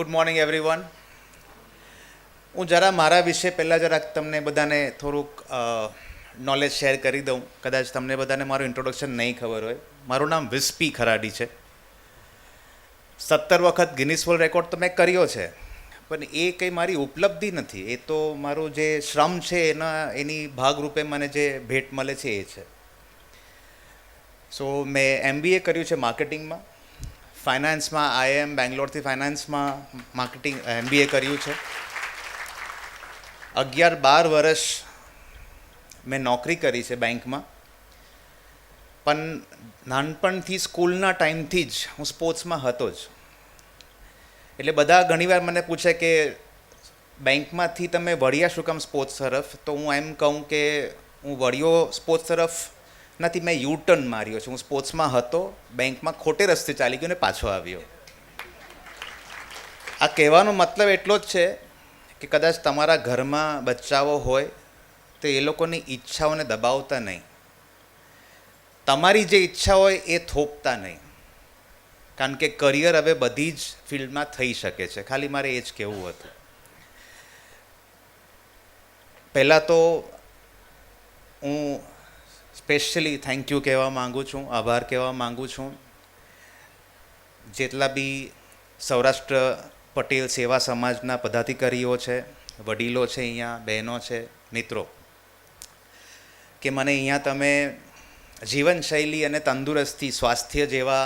Good morning everyone. હું જરા મારા વિશે પહેલાં જરાક તમને બધાને થોડુંક નોલેજ શેર કરી દઉં. કદાચ તમને બધાને મારું ઇન્ટ્રોડક્શન નહીં ખબર હોય. મારું નામ વિસ્પી ખરાડી છે. 17 વખત ગિનિસ વર્લ્ડ રેકોર્ડ તો મેં કર્યો છે, પણ એ કંઈ મારી ઉપલબ્ધિ નથી. એ તો મારું જે શ્રમ છે એની ભાગરૂપે મને જે ભેટ મળે છે એ છે. સો મેં MBA કર્યું છે માર્કેટિંગમાં. ફાઇનાન્સમાં IIM બેંગ્લોરથી ફાઇનાન્સમાં માર્કેટિંગ MBA કર્યું છે. 11-12 વર્ષ મેં નોકરી કરી છે બેંકમાં. પણ નાનપણથી સ્કૂલના ટાઈમથી જ હું સ્પોર્ટ્સમાં હતો જ. એટલે બધા ઘણીવાર મને પૂછે કે બેંકમાંથી તમે વળ્યા શું કામ સ્પોર્ટ્સ તરફ? તો હું એમ કહું કે હું વળ્યો સ્પોર્ટ્સ તરફ નથી, મેં યુટર્ન માર્યો છે. હું સ્પોર્ટ્સમાં હતો, બેંકમાં ખોટે રસ્તે ચાલી ગયો ને પાછો આવ્યો. આ કહેવાનો મતલબ એટલો જ છે કે કદાચ તમારા ઘરમાં બચ્ચાઓ હોય તો એ લોકોની ઈચ્છાઓને દબાવતા નહીં. તમારી જે ઈચ્છા હોય એ થોપતા નહીં, કારણ કે કરિયર હવે બધી જ ફિલ્ડમાં થઈ શકે છે. ખાલી મારે એ જ કહેવું હતું. પહેલાં તો હું સ્પેશિયલી થેન્ક યુ કહેવા માગું છું, આભાર કહેવા માગું છું જેટલા બી સૌરાષ્ટ્ર પટેલ સેવા સમાજના પદાધિકારીઓ છે, વડીલો છે, અહીંયા બહેનો છે, મિત્રો, કે મને અહીંયા તમે જીવનશૈલી અને તંદુરસ્તી, સ્વાસ્થ્ય જેવા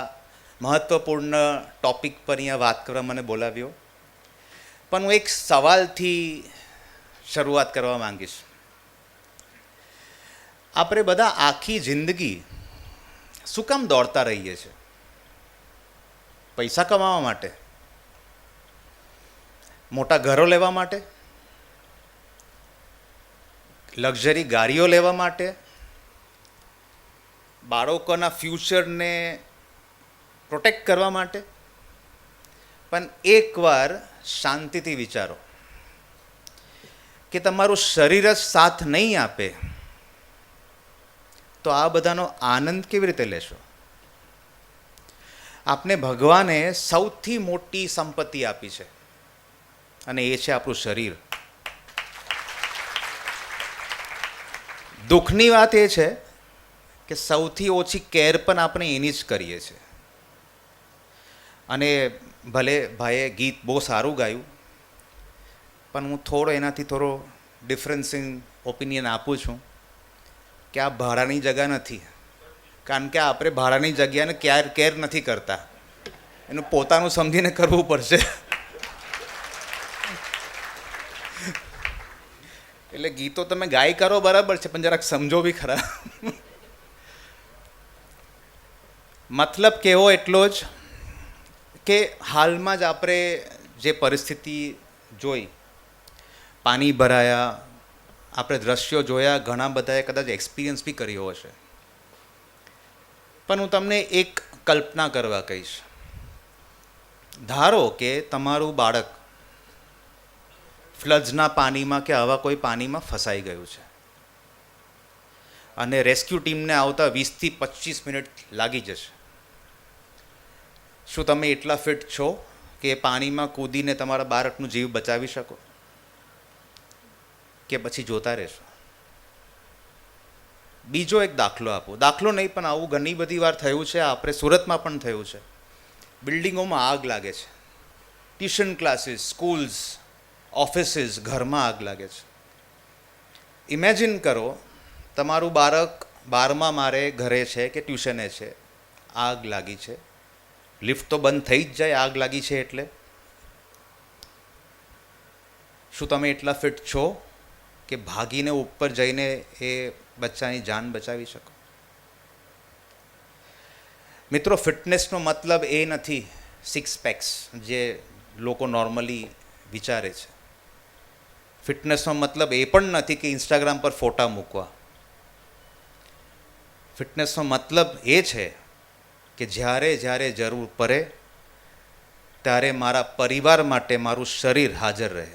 મહત્ત્વપૂર્ણ ટૉપિક પર અહીંયા વાત કરવા મને બોલાવ્યો. પણ હું એક સવાલથી શરૂઆત કરવા માંગીશ. આપણે બધા આખી જિંદગી શું કામ દોડતા રહીએ છીએ? પૈસા કમાવા માટે? મોટા ઘરો લેવા માટે? લક્ઝરી ગાડીઓ લેવા માટે? બાળકોના ફ્યુચરને પ્રોટેક્ટ કરવા માટે? પણ એકવાર શાંતિથી વિચારો કે તમારું શરીર જ સાથ નહીં આપે તો આ બધાનો આનંદ કેવી રીતે લેશો? આપને ભગવાને સૌથી મોટી સંપત્તિ આપી છે અને એ છે આપણું શરીર. દુઃખની વાત એ છે કે સૌથી ઓછી કેર પણ આપણે એની જ કરીએ છીએ. અને ભલે ભાઈએ ગીત બહુ સારું ગાયું, પણ હું થોડો એનાથી થોડો ડિફરન્સિંગ ઓપિનિયન આપું છું કે આ ભાડાની જગ્યા નથી. કારણ કે આપણે ભાડાની જગ્યાને કેર નથી કરતા. એનું પોતાનું સમજીને કરવું પડશે. એટલે ગીતો તમે ગાઈ કરો બરાબર છે, પણ જરાક સમજો બી ખરા. મતલબ કેવો એટલો જ કે હાલમાં જ આપણે જે પરિસ્થિતિ જોઈ, પાણી ભરાયા, આપણે દ્રશ્યો જોયા, ઘણા બધાએ કદાચ એક્સપિરિયન્સ બી કર્યો હશે. પણ હું તમને એક કલ્પના કરવા કહીશ. ધારો કે તમારું બાળક ફ્લડ્સના પાણીમાં કે આવા કોઈ પાણીમાં ફસાઈ ગયું છે અને રેસ્ક્યુ ટીમને આવતા 20 થી 25 મિનિટ લાગી જશે. શું તમે એટલા ફિટ છો કે એ પાણીમાં કૂદીને તમારા બાળકનું જીવ બચાવી શકો? કે પછી જોતા રહેશો? બીજો એક દાખલો આપો. દાખલો નહીં, પણ આવું ઘણી બધી વાર થયું છે. આપણે સુરતમાં પણ થયું છે. બિલ્ડિંગોમાં આગ લાગે છે. ટ્યુશન ક્લાસીસ, સ્કૂલ્સ, ઓફિસીસ, ઘરમાં આગ લાગે છે. ઇમેજિન કરો, તમારું બાળક 12મા માળે ઘરે છે કે ટ્યુશને છે, આગ લાગી છે. લિફ્ટ તો બંધ થઈ જ જાય આગ લાગી છે એટલે. શું તમે એટલા ફિટ છો કે ભાગીને ઉપર જઈને એ બચ્ચાની જાન બચાવી શકો? મિત્રો, ફિટનેસનો મતલબ એ નથી 6 પેક્સ જે લોકો નોર્મલી વિચારે છે. ફિટનેસનો મતલબ એ પણ નથી કે ઇન્સ્ટાગ્રામ પર ફોટા મૂકવા. ફિટનેસનો મતલબ એ છે કે જ્યારે જ્યારે જરૂર પડે ત્યારે મારા પરિવાર માટે મારું શરીર હાજર રહે.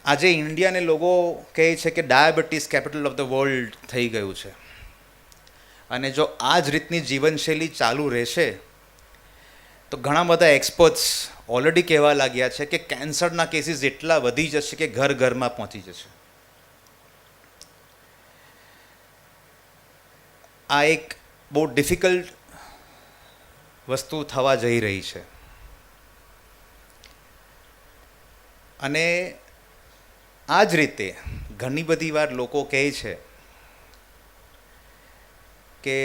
આજે ઇન્ડિયાને લોકો કહે છે કે diabetes capital of the world થઈ ગયું છે. અને જો આ જ રીતની જીવનશૈલી ચાલુ રહેશે તો ઘણા બધા એક્સપર્ટ્સ ઓલરેડી કહેવા લાગ્યા છે કે કેન્સરના કેસીસ એટલા વધી જશે કે ઘર ઘરમાં પહોંચી જશે. આ એક બહુ ડિફિકલ્ટ વસ્તુ થવા જઈ રહી છે. અને આ જ રીતે ઘણી બધી વાર લોકો કહે છે કે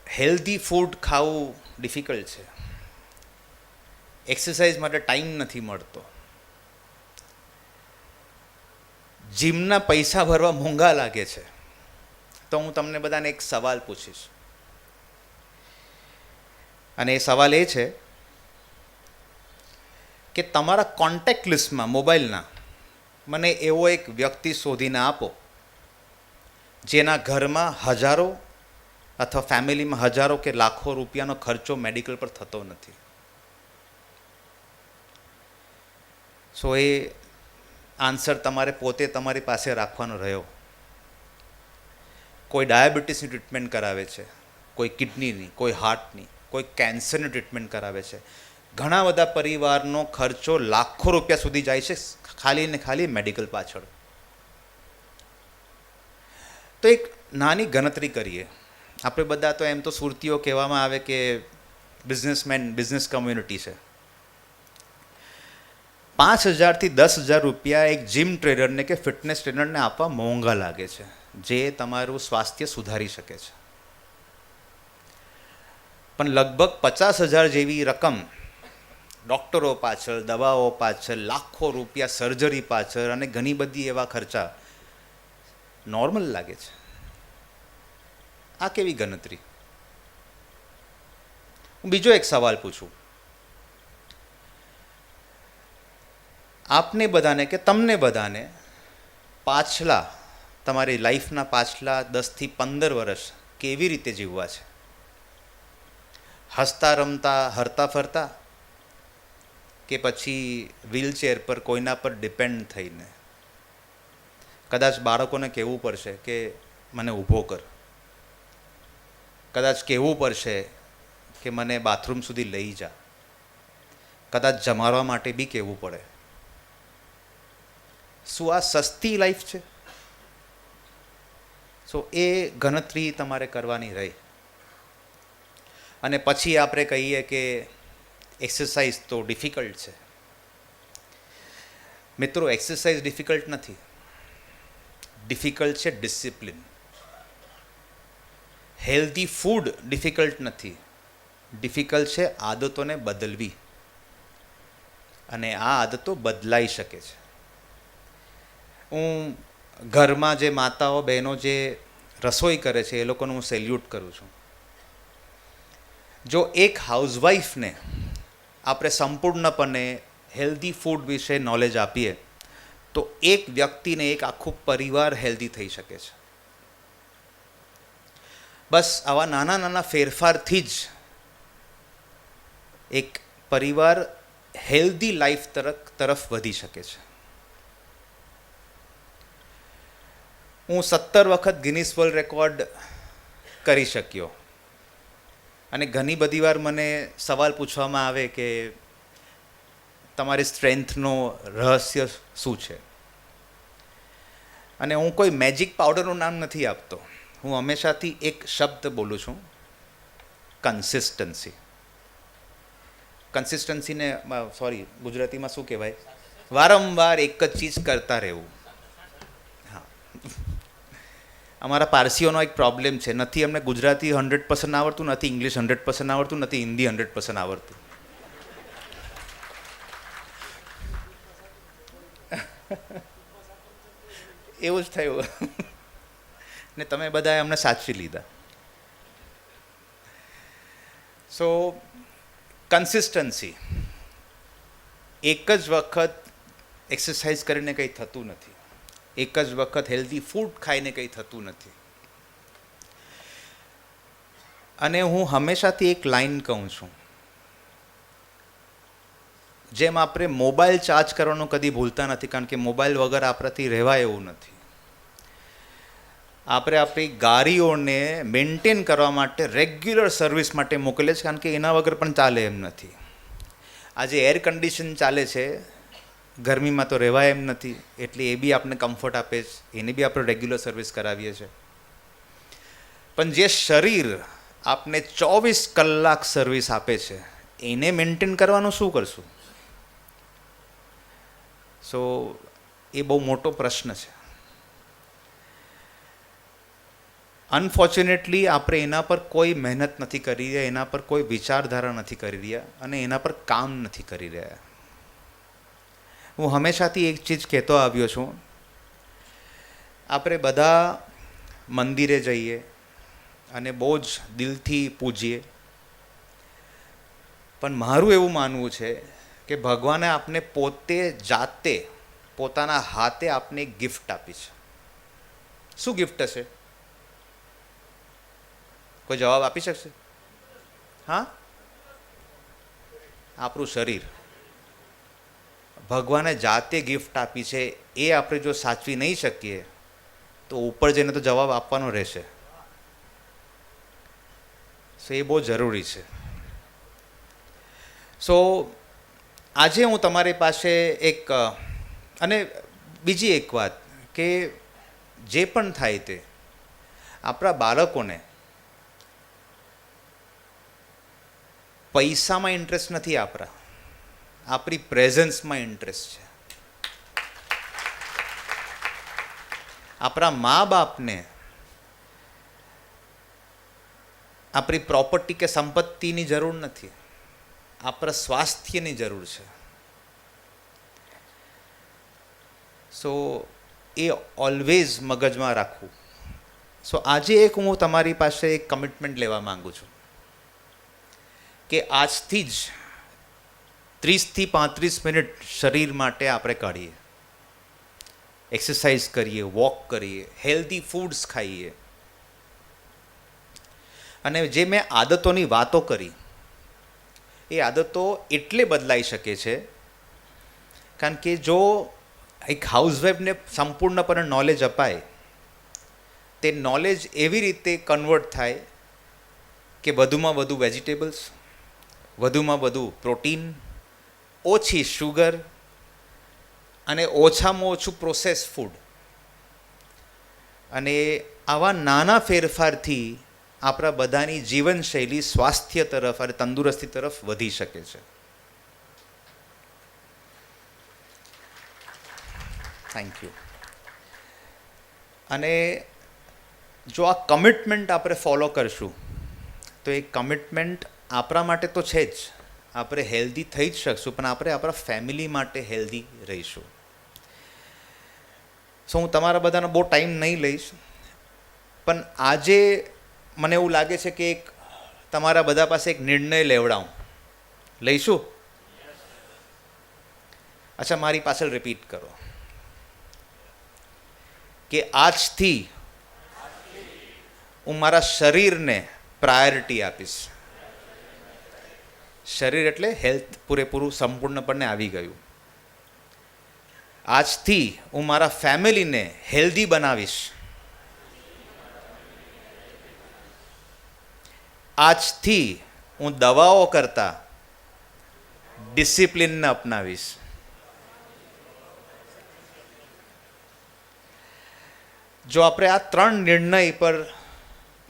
હેલ્ધી ફૂડ ખાવું ડિફિકલ્ટ છે, એક્સરસાઇઝ માટે ટાઈમ નથી મળતો, જીમના પૈસા ભરવા મોંઘા લાગે છે. તો હું તમને બધાને એક સવાલ પૂછીશ, અને એ સવાલ એ છે કે તમારા કોન્ટેક્ટ લિસ્ટમાં મોબાઈલના મને એવો એક વ્યક્તિ શોધીને આપો જેના ઘરમાં હજારો અથવા ફેમિલીમાં હજારો કે લાખો રૂપિયાનો ખર્ચો મેડિકલ પર થતો નથી. સો એ આન્સર તમારે પોતે તમારી પાસે રાખવાનો રહ્યો. કોઈ ડાયાબિટીસની ટ્રીટમેન્ટ કરાવે છે, કોઈ કિડનીની, કોઈ હાર્ટની, કોઈ કેન્સરની ટ્રીટમેન્ટ કરાવે છે. ઘણા બધા પરિવારનો ખર્ચો લાખો રૂપિયા સુધી જાય છે ખાલી ને ખાલી મેડિકલ પાછળ. તો એક નાની ગણતરી કરીએ. આપણે બધા તો એમ તો સુરતીઓ કહેવામાં આવે કે બિઝનેસમેન, બિઝનેસ કમ્યુનિટી છે. 5,000 થી 10,000 રૂપિયા એક જીમ ટ્રેનરને કે ફિટનેસ ટ્રેનરને આપવા મોંઘા લાગે છે, જે તમારું સ્વાસ્થ્ય સુધારી શકે છે. પણ લગભગ 50,000 જેવી રકમ ડૉક્ટરો પાછળ, દવાઓ પાછળ, લાખો રૂપિયા સર્જરી પાછળ અને ઘણી બધી એવા ખર્ચા નોર્મલ લાગે છે. આ કેવી ગણતરી? હું બીજો એક સવાલ પૂછું આપને બધાને કે તમને બધાને પાછલા તમારી લાઈફના પાછલા 10 થી 15 વર્ષ કેવી રીતે જીવવા છે? હસતા રમતા, હરતા ફરતા, કે પછી વ્હીલચેર પર કોઈના પર ડિપેન્ડ થઈને? કદાચ બાળકોને કહેવું પડશે કે મને ઊભો કર, કદાચ કહેવું પડશે કે મને બાથરૂમ સુધી લઈ જા, કદાચ જમાડવા માટે બી કહેવું પડે. શું આ સસ્તી લાઈફ છે? સો એ ગણતરી તમારે કરવાની રહી. અને પછી આપણે કહીએ કે એક્સરસાઇઝ તો ડિફિકલ્ટ છે. મિત્રો, એક્સરસાઇઝ ડિફિકલ્ટ નથી, ડિફિકલ્ટ છે ડિસિપ્લિન. હેલ્ધી ફૂડ ડિફિકલ્ટ નથી, ડિફિકલ્ટ છે આદતોને બદલવી. અને આ આદતો બદલાઈ શકે છે. હું ઘરમાં જે માતાઓ બહેનો જે રસોઈ કરે છે એ લોકોને હું સેલ્યુટ કરું છું. જો એક હાઉસવાઈફને આપણે સંપૂર્ણપણે હેલ્ધી ફૂડ વિશે નોલેજ આપીએ તો એક વ્યક્તિને એક આખું પરિવાર હેલ્ધી થઈ શકે છે. બસ આવા નાના નાના ફેરફારથી જ એક પરિવાર હેલ્ધી લાઈફ તરફ વધી શકે છે. હું 17 વખત ગિનિસ વર્લ્ડ રેકોર્ડ કરી શક્યો. અને ઘણી બધી વાર મને સવાલ પૂછવામાં આવે કે તમારી સ્ટ્રેન્થનો રહસ્ય શું છે? અને હું કોઈ મેજિક પાવડરનું નામ નથી આપતો. હું હંમેશાથી એક શબ્દ બોલું છું, કન્સિસ્ટન્સી. કન્સિસ્ટન્સીને ગુજરાતીમાં શું કહેવાય? વારંવાર એક જ ચીજ કરતા રહેવું. હા, અમારા પારસીઓનો એક પ્રોબ્લેમ છે, નથી અમને ગુજરાતી 100% આવડતું, નથી ઇંગ્લિશ 100% આવડતું, નથી હિન્દી 100% આવડતું. એવું જ થયું. ને તમે બધાએ અમને સાચવી લીધા. સો કન્સિસ્ટન્સી. એક જ વખત એક્સરસાઇઝ કરીને કંઈ થતું નથી, એક જ વખત હેલ્ધી ફૂડ ખાઈને કંઈ થતું નથી. અને હું હંમેશાથી એક લાઈન કહું છું, જેમ આપણે મોબાઈલ ચાર્જ કરવાનું કદી ભૂલતા નથી, કારણ કે મોબાઈલ વગર આપણાથી રહેવાય એવું નથી. આપણે આપણી ગાડીઓને મેન્ટેન કરવા માટે રેગ્યુલર સર્વિસ માટે મોકલે છે, કારણ કે એના વગર પણ ચાલે એમ નથી. આજે એર કન્ડિશન ચાલે છે, ગરમીમાં તો રહેવાય એમ નથી, એટલે એ બી આપણને કમ્ફર્ટ આપે છે, એને બી આપણે રેગ્યુલર સર્વિસ કરાવીએ છીએ. પણ જે શરીર આપને 24 કલાક સર્વિસ આપે છે, એને મેન્ટેન કરવાનું શું કરશું? સો એ બહુ મોટો પ્રશ્ન છે. અનફોર્ચ્યુનેટલી આપણે એના પર કોઈ મહેનત નથી કરી રહ્યા, એના પર કોઈ વિચારધારા નથી કરી રહ્યા, અને એના પર કામ નથી કરી રહ્યા. હું હંમેશાથી એક ચીજ કહેતો આવ્યો છું, આપણે બધા મંદિરે જઈએ અને બહુ જ દિલથી પૂજીએ, પણ મારું એવું માનવું છે કે ભગવાને આપને પોતે જાતે પોતાના હાથે આપને એક ગિફ્ટ આપી છે. શું ગિફ્ટ હશે? કોઈ જવાબ આપી શકશે? હા, આપણું શરીર ભગવાને જાતે ગિફ્ટ આપી છે. એ આપણે જો સાચવી નહીં શકીએ તો ઉપર જઈને તો જવાબ આપવાનો રહેશે. સો એ બહુ જરૂરી છે. સો આજે હું તમારી પાસે એક, અને બીજી એક વાત કે જે પણ થાય તે આપણા બાળકોને પૈસામાં ઇન્ટરેસ્ટ નથી, આપણી પ્રેઝન્સમાં ઇન્ટરેસ્ટ છે. આપણા મા બાપને આપણી પ્રોપર્ટી કે સંપત્તિની જરૂર નથી, આપણા સ્વાસ્થ્યની જરૂર છે. સો એ ઓલવેઝ મગજમાં રાખવું. સો આજે એક હું તમારી પાસે એક કમિટમેન્ટ લેવા માગું છું કે આજથી જ 30થી 35 મિનિટ શરીર માટે આપણે કાઢીએ, એક્સરસાઇઝ કરીએ, વોક કરીએ, હેલ્ધી ફૂડ્સ ખાઈએ. અને જે મેં આદતોની વાતો કરી, એ આદતો એટલે બદલાઈ શકે છે કારણ કે જો એક હાઉસવાઈફને સંપૂર્ણપણે નોલેજ અપાય, તે નોલેજ એવી રીતે કન્વર્ટ થાય કે વધુમાં વધુ વેજીટેબલ્સ, વધુમાં વધુ પ્રોટીન, ઓછી શુગર અને ઓછામાં ઓછું પ્રોસેસ ફૂડ. અને આવા નાના ફેરફારથી આપણા બધાની જીવનશૈલી સ્વાસ્થ્ય તરફ અને તંદુરસ્તી તરફ વધી શકે છે. Thank you. અને જો આ કમિટમેન્ટ આપણે ફોલો કરશું તો એ કમિટમેન્ટ આપણા માટે તો છે જ, આપણે હેલ્ધી થઈ જ શકશું, પણ આપણે આપણા ફેમિલી માટે હેલ્ધી રહીશું. સો હું તમારા બધાનો બહુ ટાઈમ નહીં લઈશ, પણ આજે મને એવું લાગે છે કે એક તમારા બધા પાસે એક નિર્ણય લેવડાવું. લઈશું? અચ્છા, મારી પાછળ રિપીટ કરો કે આજથી હું મારા શરીરને પ્રાયોરિટી આપીશ. શરીર એટલે હેલ્થ પૂરેપૂરું સંપૂર્ણપણે આવી ગયું. આજથી હું મારા ફેમિલીને હેલ્ધી બનાવીશ. આજથી હું દવાઓ કરતાં ડિસિપ્લિનને અપનાવીશ. જો આપણે આ 3 નિર્ણય પર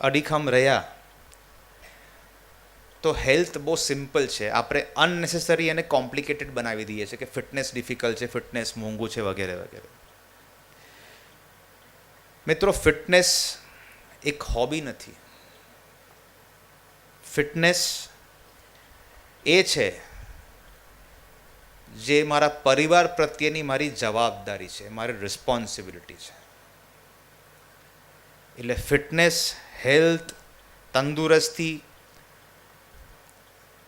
અડીખમ રહ્યા તો હેલ્થ બહુ સિમ્પલ છે. આપણે અનનેસેસરી અને કોમ્પ્લિકેટેડ બનાવી દઈએ છીએ કે ફિટનેસ ડિફિકલ્ટ છે, ફિટનેસ મોંઘું છે, વગેરે વગેરે. મિત્રો, ફિટનેસ એક હોબી નથી. ફિટનેસ એ છે જે મારા પરિવાર પ્રત્યેની મારી જવાબદારી છે, મારી રિસ્પોન્સિબિલિટી છે. એટલે ફિટનેસ, હેલ્થ, તંદુરસ્તી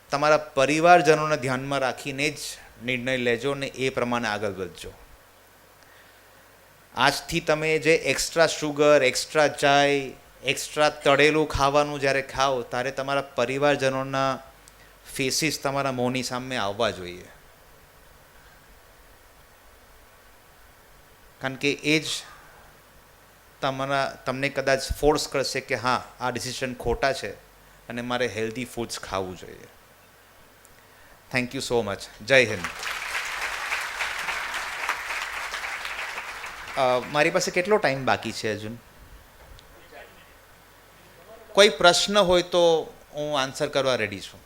તમારા પરિવારજનોને ધ્યાનમાં રાખીને જ નિર્ણય લેજો ને એ પ્રમાણે આગળ વધજો. આજથી તમે જે એક્સ્ટ્રા શુગર, એક્સ્ટ્રા ચાય, એક્સ્ટ્રા તળેલું ખાવાનું જ્યારે ખાઓ ત્યારે તમારા પરિવારજનોના ફેસીસ તમારા મોંની સામે આવવા જોઈએ, કારણ કે એ જ તમને કદાચ ફોર્સ કરશે કે હા આ ડિસિઝન ખોટા છે અને મારે હેલ્ધી ફૂડ્સ ખાવું જોઈએ. Thank you so much. જય હિન્દ. મારી પાસે કેટલો ટાઈમ બાકી છે હજુ? કોઈ પ્રશ્ન હોય તો હું આન્સર કરવા રેડી છું.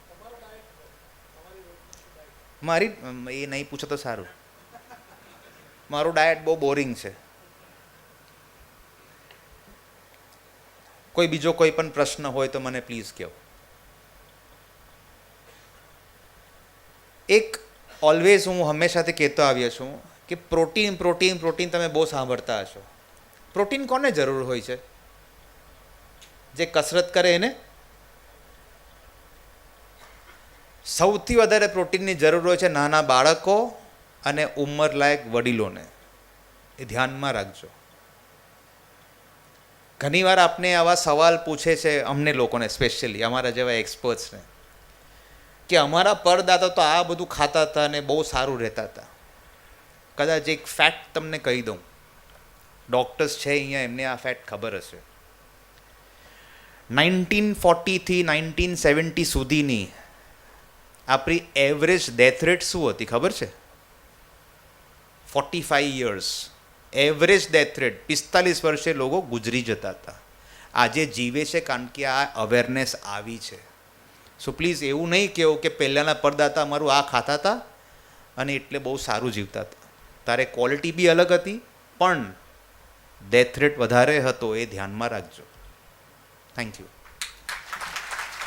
મારી એ નહીં પૂછો તો સારું. મારું ડાયટ બહુ બોરિંગ છે. કોઈ બીજો કોઈ પણ પ્રશ્ન હોય તો મને પ્લીઝ કહો. એક ઓલવેઝ હું હંમેશાથી કહેતો આવ્યો છું કે પ્રોટીન પ્રોટીન પ્રોટીન તમે બહુ સાંભળતા હશો. પ્રોટીન કોને જરૂર હોય છે? જે કસરત કરે એને. સૌથી વધારે પ્રોટીનની જરૂર હોય છે નાના બાળકો અને ઉંમરલાયક વડીલોને. એ ધ્યાનમાં રાખજો. ઘણીવાર આપને આવા સવાલ પૂછે છે અમને લોકોને, સ્પેશિયલી અમારા જેવા એક્સપર્ટ્સને, કે અમારા પરદાદા તો આ બધું ખાતા હતા અને બહુ સારું રહેતા હતા. કદાચ એક ફેક્ટ તમને કહી દઉં, ડૉક્ટર્સ છે અહીંયા, એમને આ ફેક્ટ ખબર હશે. 1940થી 1970 સુધીની આપણી એવરેજ ડેથ રેટ શું હતી ખબર છે? 45 યર્સ એવરેજ ડેથ રેટ. 45 વર્ષે લોકો ગુજરી જતા હતા. આજે જીવે છે કારણ કે આ અવેરનેસ આવી છે. સો પ્લીઝ એવું નહીં કહેવું કે પહેલાંના પરદાતા અમારું આ ખાતા હતા અને એટલે બહુ સારું જીવતા હતા. તારે ક્વોલિટી બી અલગ હતી પણ ડેથ રેટ વધારે હતો, એ ધ્યાનમાં રાખજો. Thank you.